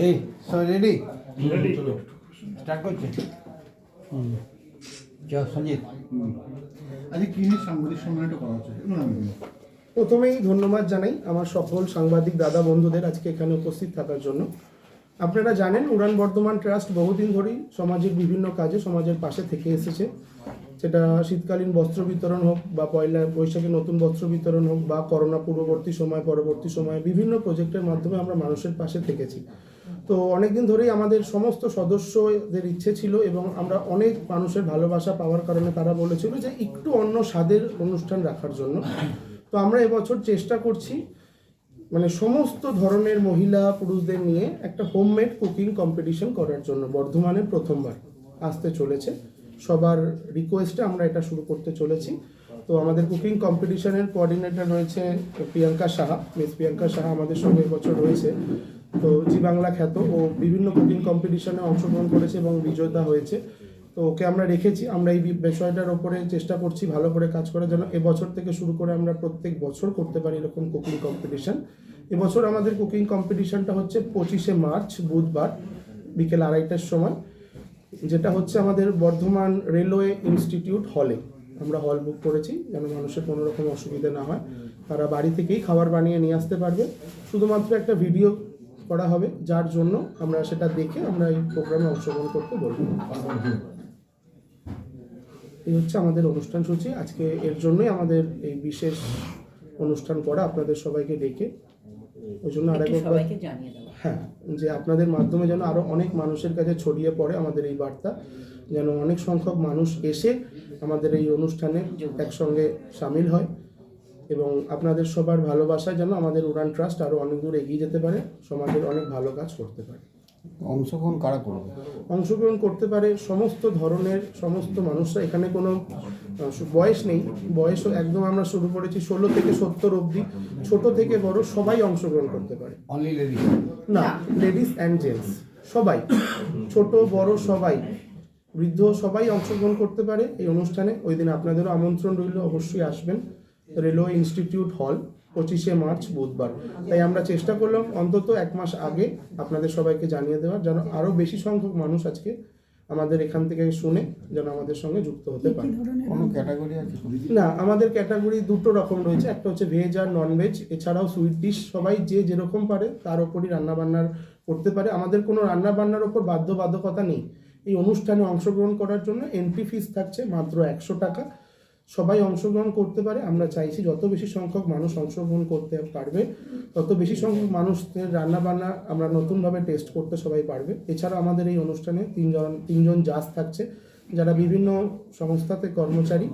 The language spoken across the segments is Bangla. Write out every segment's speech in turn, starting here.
এই সব রেডি স্টার্ট করছে। সঞ্জিত আজকে কি নিয়ে সাংবাদিক সম্মেলনটা করা হচ্ছে? প্রথমেই ধন্যবাদ জানাই আমার সকল সাংবাদিক দাদা বন্ধুদের আজকে এখানে উপস্থিত থাকার জন্য। আপনারা জানেন উড়ান বর্ধমান ট্রাস্ট বহুদিন ধরেই সমাজের বিভিন্ন কাজে সমাজের পাশে থেকে এসেছে, সেটা শীতকালীন বস্ত্র বিতরণ হোক বা পয়লা বৈশাখে নতুন বস্ত্র বিতরণ হোক বা করোনা পূর্ববর্তী সময় পরবর্তী সময়ে বিভিন্ন প্রজেক্টের মাধ্যমে আমরা মানুষের পাশে থেকেছি। তো অনেকদিন ধরেই আমাদের সমস্ত সদস্যদের ইচ্ছে ছিল এবং আমরা অনেক মানুষের ভালোবাসা পাওয়ার কারণে তারা বলেছিল যে একটু অন্য স্বাদের অনুষ্ঠান রাখার জন্য। তো আমরা এবছর চেষ্টা করছি মানে সমস্ত ধরনের মহিলা পুরুষদের নিয়ে একটা হোমমেড কুকিং কম্পিটিশন করার জন্য। বর্ধমানে প্রথমবার আসতে চলেছে, সবার রিকোয়েস্টে আমরা এটা শুরু করতে চলেছি। তো আমাদের কুকিং কম্পিটিশনের কোঅর্ডিনেটর রয়েছে প্রিয়াঙ্কা সাহা, মিস প্রিয়াঙ্কা সাহা আমাদের সঙ্গে এবছর রয়েছে। তো জি বাংলা খ্যাত, ও বিভিন্ন কুকিং কম্পিটিশনে অংশগ্রহণ করেছে এবং বিজেতা হয়েছে। তো ওকে আমরা রেখেছি। আমরা এই বিষয়টার ওপরে চেষ্টা করছি ভালো করে কাজ করার জন্য। এবছর থেকে শুরু করে আমরা প্রত্যেক বছর করতে পারি এরকম কুকিং কম্পিটিশন। এবছর আমাদের কুকিং কম্পিটিশনটা হচ্ছে 25শে মার্চ বুধবার বিকেল 2:30টার সময়, যেটা হচ্ছে আমাদের বর্ধমান রেলওয়ে ইনস্টিটিউট হলে। আমরা হল বুক করেছি যেন মানুষের কোনো রকম অসুবিধা না হয়, তারা বাড়ি থেকেই খাবার বানিয়ে নিয়ে আসতে পারবে। শুধুমাত্র একটা ভিডিও করা হবে, যার জন্য আমরা সেটা দেখে আমরা এই প্রোগ্রামে অংশগ্রহণ করতে বলবো। এই হচ্ছে আমাদের অনুষ্ঠান সূচি আজকে। এর জন্যই আমাদের এই বিশেষ অনুষ্ঠান করা, আপনাদের সবাইকে ডেকে। ওই জন্য আরেকবার হ্যাঁ, যে আপনাদের মাধ্যমে যেন আরও অনেক মানুষের কাছে ছড়িয়ে পড়ে আমাদের এই বার্তা, যেন অনেক সংখ্যক মানুষ এসে আমাদের এই অনুষ্ঠানে একসঙ্গে সামিল হয় এবং আপনাদের সবার ভালোবাসায় যেন আমাদের উড়ান ট্রাস্ট আরও অনেক দূর এগিয়ে যেতে পারে, সমাজের অনেক ভালো কাজ করতে পারে। অংশগ্রহণ কারা করবে? অংশগ্রহণ করতে পারে সমস্ত ধরনের সমস্ত মানুষরা, এখানে কোনো বয়স নেই। বয়সও একদম আমরা শুরু করেছি 16 থেকে 70 অবধি, ছোট থেকে বড় সবাই অংশগ্রহণ করতে পারে। Only ladies? না, লেডিস অ্যান্ড জেন্টস সবাই, ছোট বড় সবাই, বৃদ্ধ সবাই অংশগ্রহণ করতে পারে এই অনুষ্ঠানে। ওই দিন আপনাদেরও আমন্ত্রণ রইল, অবশ্যই আসবেন। রেলওয়ে ইনস্টিটিউট হল 25শে মার্চ বুধবার। তাই আমরা চেষ্টা করলাম অন্তত 1 মাস আগে আপনাদের সবাইকে জানিয়ে দেওয়ার, যেন আরও বেশি সংখ্যক মানুষ আজকে আমাদের এখান থেকে শুনে যেন আমাদের সঙ্গে যুক্ত হতে পারে। কোনো ক্যাটাগরি আছে? না, আমাদের ক্যাটাগরি দুটো রকম রয়েছে, একটা হচ্ছে ভেজ আর ননভেজ। এছাড়াও সুইট ডিশ সবাই যে যেরকম পারে তার ওপরই রান্নাবান্নার করতে পারে। আমাদের কোনো রান্নাবান্নার ওপর বাধ্যবাধকতা নেই। এই অনুষ্ঠানে অংশগ্রহণ করার জন্য এন্ট্রি ফিস থাকছে মাত্র 100 টাকা। সবাই অংশগ্রহণ করতে পারে। আমরা চাইছি যত বেশি সংখ্যক মানুষ অংশগ্রহণ করতে পারবে তত বেশি সংখ্যক মানুষদের রান্নাবান্না আমরা নতুনভাবে টেস্ট করতে সবাই পারবে। এছাড়া আমাদের এই অনুষ্ঠানে তিনজন জাজ থাকছে, যারা বিভিন্ন সংস্থাতে কর্মচারী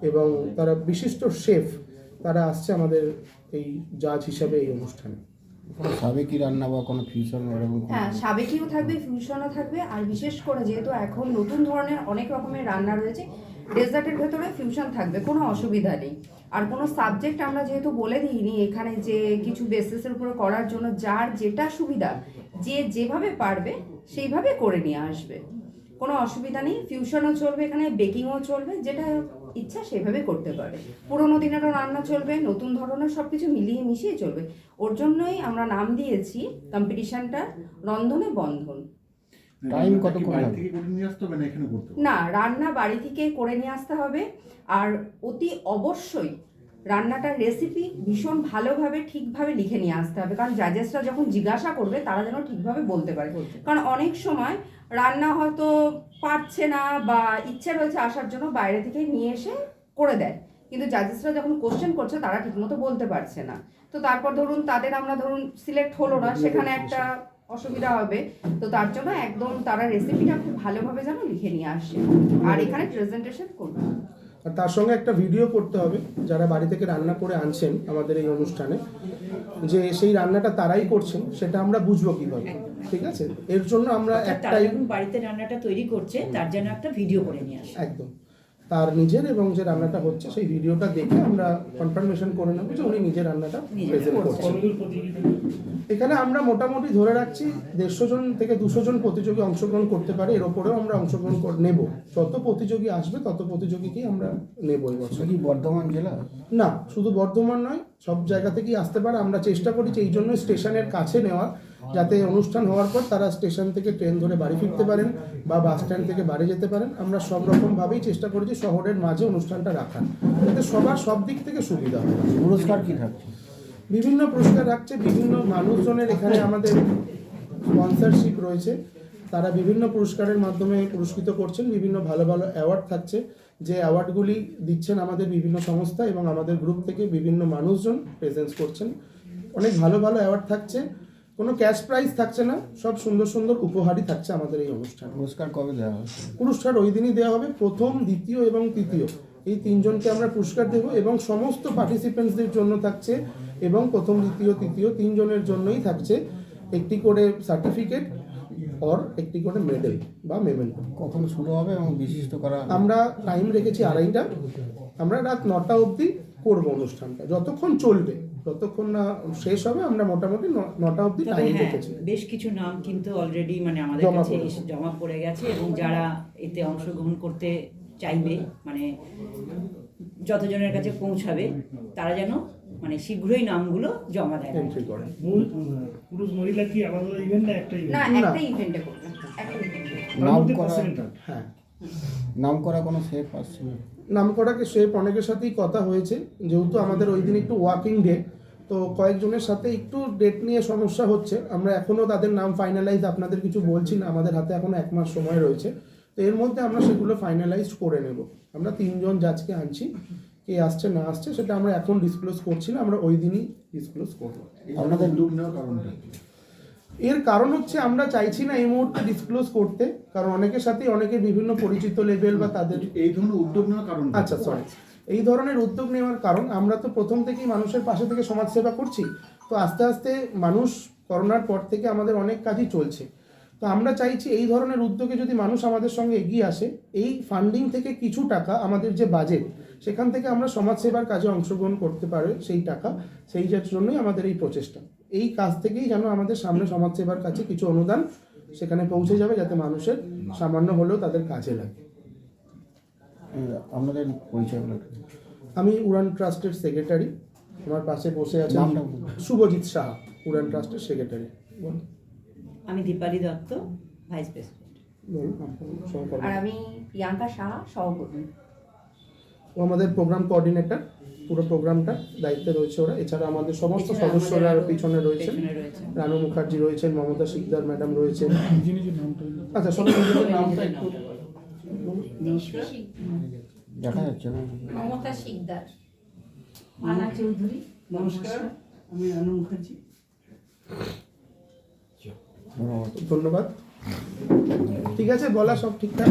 এবং তারা বিশিষ্ট শেফ, তারা আসছে আমাদের এই জাজ হিসাবে এই অনুষ্ঠানে। সাবেকি রান্না বা কোনো ফিউশন এরকম? হ্যাঁ, সাবেকিও থাকবে, ফিউশনও থাকবে। আর বিশেষ করে যেহেতু এখন নতুন ধরনের অনেক রকমের রান্না রয়েছে, ডেজার্টের ভেতরে ফিউশন থাকবে, কোনো অসুবিধা নেই। আর কোনো সাবজেক্ট আমরা যেহেতু বলে দিইনি এখানে যে কিছু বেসিসের উপরে করার জন্য, যার যেটা সুবিধা যে যেভাবে পারবে সেইভাবে করে নিয়ে আসবে, কোনো অসুবিধা নেই। ফিউশনও চলবে এখানে, বেকিংও চলবে, যেটা ইচ্ছা সেভাবে করতে পারে। পুরোনো দিনেরও রান্না চলবে, নতুন ধরনের সব কিছু মিলিয়ে মিশিয়ে চলবে। ওর জন্যই আমরা নাম দিয়েছি কম্পিটিশনটা রন্ধনে বন্ধন। টাইম কত করে থেকে করে নিয়ে আসতে হবে না এখানে করতে? না, রান্না বাড়ি থেকে করে নিয়ে আসতে হবে। আর অতি অবশ্যই রান্নাটার রেসিপি ভীষণ ভালোভাবে ঠিকভাবে লিখে নিয়ে আসতে হবে, কারণ জাজেসরা যখন জিজ্ঞাসা করবে তারা যেন ঠিকভাবে বলতে পারে। কারণ অনেক সময় রান্না হয়তো পারছে না বা ইচ্ছে রয়েছে আসার জন্য, বাইরে থেকে নিয়ে এসে করে দেয়, কিন্তু জাজেসরা যখন কোশ্চেন করছে তারা ঠিকমতো বলতে পারছে না। তো তারপর ধরুন তাদের আমরা সিলেক্ট হলো না, সেখানে একটা অসুবিধা হবে। তো তার জন্য একদম তারা রেসিপিটা খুব ভালোভাবে যেন লিখে নিয়ে আসে আর এখানে প্রেজেন্টেশন করবে। আর তার সঙ্গে একটা ভিডিও করতে হবে, যারা বাড়ি থেকে রান্না করে আনছেন আমাদের এই অনুষ্ঠানে, যে সেই রান্নাটা তারাই করছেন সেটা আমরা বুঝবো কিভাবে। ঠিক আছে, এর জন্য আমরা একটাই বাড়িতে রান্নাটা তৈরি করছে তার জন্য একটা ভিডিও করে নিয়ে আসে। একদম তার নিজের, এবং যে রান্নাটা হচ্ছে সেই ভিডিওটা দেখে আমরা কনফার্মেশন করে নেব যে উনি নিজের রান্নাটা প্রেজেন্ট করছেন। এখানে আমরা মোটামুটি ধরে রাখছি 150 জন থেকে 200 জন প্রতিযোগী অংশগ্রহণ করতে পারে, এর ওপরেও আমরা অংশগ্রহণ নেব। যত প্রতিযোগী আসবে তত প্রতিযোগীকেই আমরা নেব এই বছর। সেটা কি বর্ধমান জেলা? না, শুধু বর্ধমান নয়, সব জায়গা থেকেই আসতে পারে। আমরা চেষ্টা করি যে এই জন্য স্টেশনের কাছে নেওয়া, যাতে অনুষ্ঠান হওয়ার পর তারা স্টেশন থেকে ট্রেন ধরে বাড়ি ফিরতে পারেন বা বাস স্ট্যান্ড থেকে বাড়ি যেতে পারেন। আমরা সব রকমভাবেই চেষ্টা করি যে শহরের মাঝে অনুষ্ঠানটা রাখার, যাতে সবার সব দিক থেকে সুবিধা হয়। পুরস্কার কি থাকছে? বিভিন্ন পুরস্কার রাখছে, বিভিন্ন মানুষজনের এখানে আমাদের স্পন্সরশিপ রয়েছে, তারা বিভিন্ন পুরস্কারের মাধ্যমে পুরস্কৃত করছেন। বিভিন্ন ভালো ভালো অ্যাওয়ার্ড থাকছে, যে অ্যাওয়ার্ডগুলি দিচ্ছেন আমাদের বিভিন্ন সংস্থা এবং আমাদের গ্রুপ থেকে বিভিন্ন মানুষজন প্রেজেন্স করছেন। অনেক ভালো ভালো অ্যাওয়ার্ড থাকছে, কোনো ক্যাশ প্রাইজ থাকছে না, সব সুন্দর সুন্দর উপহারই থাকছে আমাদের এই অনুষ্ঠানে। পুরস্কার কবে দেওয়া হবে? পুরস্কার ওই দিনই দেওয়া হবে। প্রথম, দ্বিতীয় এবং তৃতীয় এই 3 জনকে আমরা পুরস্কার দেব, এবং সমস্ত পার্টিসিপেন্টসদের জন্য থাকছে, এবং প্রথম, দ্বিতীয়, তৃতীয় 3 জনের জন্যই থাকছে একটি করে সার্টিফিকেট আর একটি করে মেডেল বা মেমেন্টো। কখন শুরু হবে এবং বিশিষ্ট করা? আমরা টাইম রেখেছি 2:30টা। আমরা রাত 9টা অবধি করব অনুষ্ঠানটা, যতক্ষণ চলবে, যতক্ষণ না শেষ হবে। আমরা মোটামুটি 9টা অবধি তবে টাইম হ্যাঁ, রেখেছি। বেশ কিছু নাম কিন্তু অলরেডি মানে আমাদের জমা কাছে পড়েছে। জমা পড়ে গেছে, এবং যারা এতে অংশগ্রহণ করতে চাইবে, মানে যতজনের কাছে পৌঁছাবে, তারা যেন মানে শীঘ্রই নামগুলো জমা দেয়। এন্ট্রি করে। পুরুষ মহিলা কি আলাদা ইভেন্ট না একটা না, ইভেন্ট? একটা ইভেন্টে করবে, একটা ইভেন্টে। নাম করা, হ্যাঁ, নাম করা কোনো শেপ আসছে না? নামকরাকে শেপ অনেকের সাথেই কথা হয়েছে, যেহেতু আমাদের ওই দিন একটু ওয়ার্কিং ডে, তো কয়েকজনের সাথে একটু ডেট নিয়ে সমস্যা হচ্ছে। আমরা এখনও তাদের নাম ফাইনালাইজ আপনাদের কিছু বলছি না, আমাদের হাতে এখনো 1 মাস সময় রয়েছে। তো এর মধ্যে আমরা সেগুলো ফাইনালাইজ করে নেব। আমরা 3 জন জাজকে আনছি, কে আসছে না আসছে সেটা আমরা এখন ডিসক্লোজ করছি না, আমরা ওই দিনই ডিসক্লোজ করবো। আপনাদের উদ্যোগ নেওয়ার কারণটা কি? এর কারণ হচ্ছে আমরা চাইছি না এই মুহূর্তে ডিসক্লোজ করতে, কারণ অনেকের সাথেই অনেকের বিভিন্ন পরিচিত লেভেল বা তাদের। এই ধরনের উদ্যোগ নেওয়ার কারণ আচ্ছা, সরি, এই ধরনের উদ্যোগ নেওয়ার কারণ আমরা তো প্রথম থেকেই মানুষের পাশে থেকে সমাজসেবা করছি। তো আস্তে আস্তে মানুষ করোনার পর থেকে আমাদের অনেক কাজই চলছে। তো আমরা চাইছি এই ধরনের উদ্যোগে যদি মানুষ আমাদের সঙ্গে এগিয়ে আসে, এই ফান্ডিং থেকে কিছু টাকা, আমাদের যে বাজেট, সেখান থেকে আমরা সমাজসেবার কাজে অংশগ্রহণ করতে পারে সেই টাকা, সেই জন্যই আমাদের এই প্রচেষ্টা। এই কাজ থেকেই যেন আমাদের সামনে সমাজসেবার কাছে কিছু অনুদান সেখানে পৌঁছে যাবে, যাতে মানুষের সামান্য হলেও তাদের কাজে লাগে। আপনাদের পরিচয়গুলো? আমি উড়ান ট্রাস্টের সেক্রেটারি, আমার পাশে বসে আছে নামটা বলুন। শুভজিৎ সাহা, উড়ান ট্রাস্টের সেক্রেটারি। বলুন। আমি দীপালি দত্ত, ভাইস প্রেসিডেন্ট। বলুন আপনার সহকর্মী। আর আমি প্রিয়াঙ্কা সাহা, সহকর্মী। ও আমাদের প্রোগ্রাম কোঅর্ডিনেটর, পুরো প্রোগ্রামটা দায়িত্বে রয়েছে ওরা। এছাড়া আমাদের সমস্ত এছাড়া সদস্যরা আমাদের পিছনে রয়েছেন। পেছনে রয়েছে। রানু মুখার্জি রয়েছেন, মমতা শিকদার ম্যাডাম রয়েছেন। নামটা আচ্ছা, সবাই নিজেদের নামটা একটু দেখা যাচ্ছে না? মমতা শিকদার, মানা চৌধুরী। নমস্কার, আমি রানু মুখার্জি। ধন্যবাদ। ধন্যবাদ। ঠিক আছে, বলা সব ঠিকঠাক।